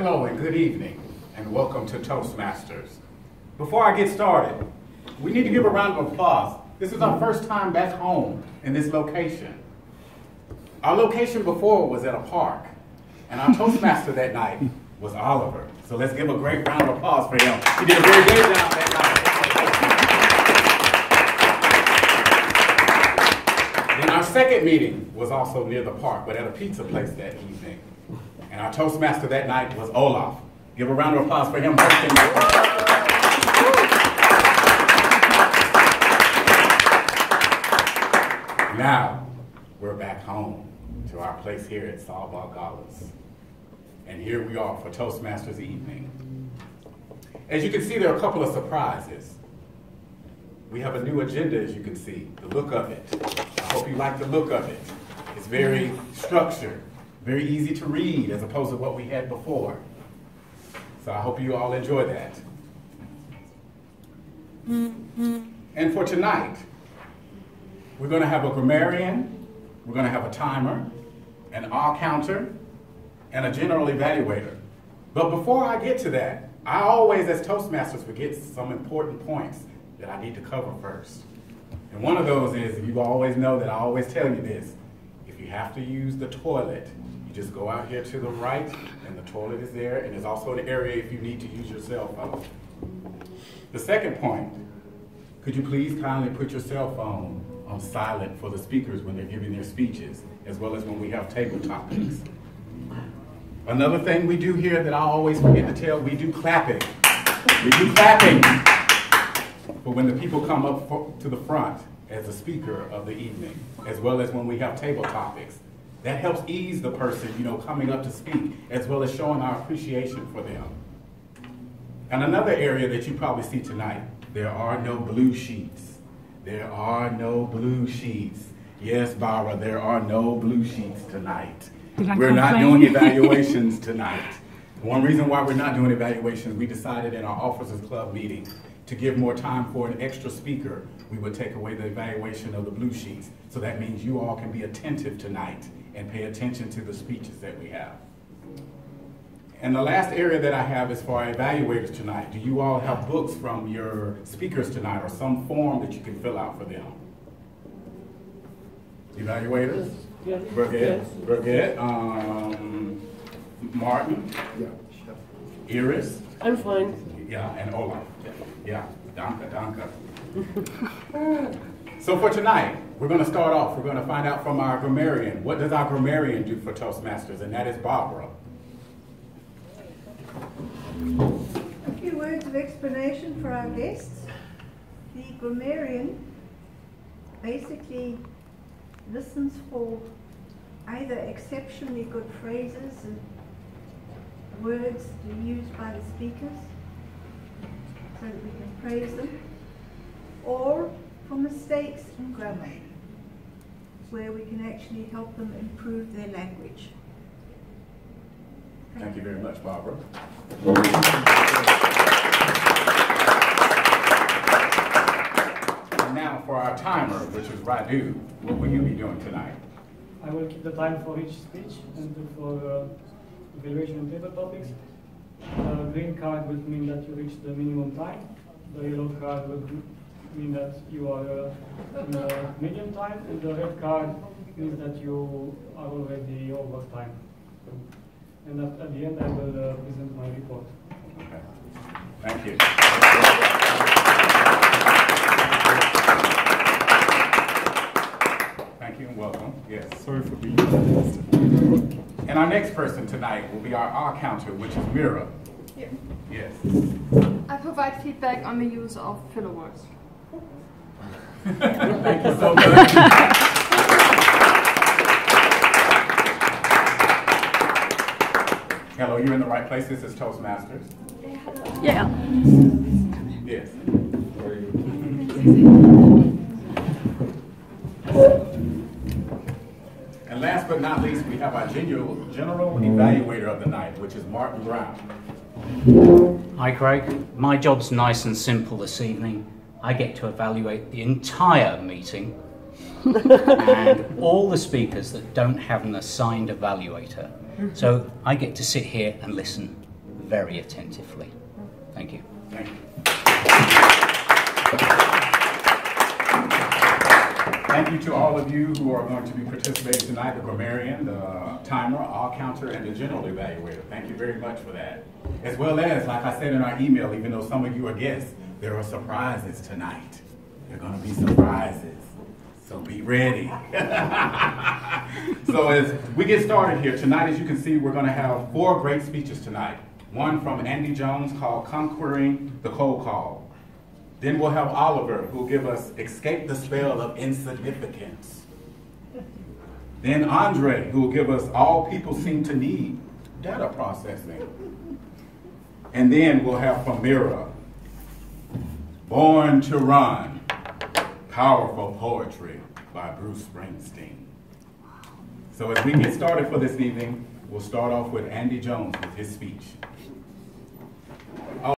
Hello and good evening, and welcome to Toastmasters. Before I get started, we need to give a round of applause. This is our first time back home in this location. Our location before was at a park, and our Toastmaster that night was Oliver. So let's give a great round of applause for him. He did a very good job that night. Then our second meeting was also near the park, but at a pizza place that evening. And our Toastmaster that night was Olaf. Give a round of applause for him hosting that. Now, we're back home to our place here at Sawball Galas. And here we are for Toastmasters evening. As you can see, there are a couple of surprises. We have a new agenda, as you can see, the look of it. I hope you like the look of it. It's very structured, very easy to read as opposed to what we had before. So I hope you all enjoy that. And for tonight, we're going to have a grammarian, we're going to have a timer, an all counter, and a general evaluator. But before I get to that, I always, as Toastmasters, forget some important points that I need to cover first. And one of those is, you always know that I always tell you this, if you have to use the toilet, you just go out here to the right, and the toilet is there, and there's also an area if you need to use your cell phone. The second point, could you please kindly put your cell phone on silent for the speakers when they're giving their speeches, as well as when we have table topics. Another thing we do here that I always forget to tell, we do clapping. We do clapping for when the people come up to the front as a speaker of the evening, as well as when we have table topics. That helps ease the person, coming up to speak, as well as showing our appreciation for them. And another area that you probably see tonight, there are no blue sheets. There are no blue sheets. Yes, Barbara, there are no blue sheets tonight. We're not doing evaluations tonight. One reason why we're not doing evaluations, we decided in our Officers Club meeting to give more time for an extra speaker, we would take away the evaluation of the blue sheets. So that means you all can be attentive tonight and pay attention to the speeches that we have. And the last area that I have is for our evaluators tonight. Do you all have books from your speakers tonight or some form that you can fill out for them? Evaluators? Yes. Birgit? Martin? Yeah. Iris? I'm fine. Yeah, and Olaf. Yeah, danke. So for tonight, we're going to start off. We're going to find out from our grammarian. What does our grammarian do for Toastmasters? And that is Barbara. A few words of explanation for our guests. The grammarian basically listens for either exceptionally good phrases and words used by the speakers so that we can praise them, or for mistakes in grammar where we can actually help them improve their language. Thank you very much, Barbara. And now for our timer, which is Radu, what will you be doing tonight? I will keep the time for each speech and for evaluation and paper topics. The green card will mean that you reach the minimum time. The yellow card will mean that you are in the medium time, and the red card means that you are already over time. And at the end, I will present my report. Okay. Thank you. Thank you and welcome. Yes. Sorry for being late. And our next person tonight will be our R counter, which is Mira. Yeah. Yes. I provide feedback on the use of filler words. Thank you so much. Hello, you're in the right place. This is Toastmasters. Yeah. Yes. And last but not least, we have our general evaluator of the night, which is Martin Brown. Hi, Craig. My job's nice and simple this evening. I get to evaluate the entire meeting and all the speakers that don't have an assigned evaluator. So I get to sit here and listen very attentively. Thank you. Thank you. Thank you to all of you who are going to be participating tonight, the grammarian, the timer, all counter, and the general evaluator. Thank you very much for that. As well as, like I said in our email, even though some of you are guests, there are surprises tonight. There are going to be surprises. So be ready. So as we get started here, tonight, as you can see, we're going to have 4 great speeches tonight. One from Andy Jones called Conquering the Cold Call. Then we'll have Oliver, who will give us Escape the Spell of Insignificance. Then Andre, who will give us All People Seem to Need, Data Processing. And then we'll have from Mira, Born to Run, Powerful Poetry by Bruce Springsteen. So as we get started for this evening, we'll start off with Andy Jones with his speech.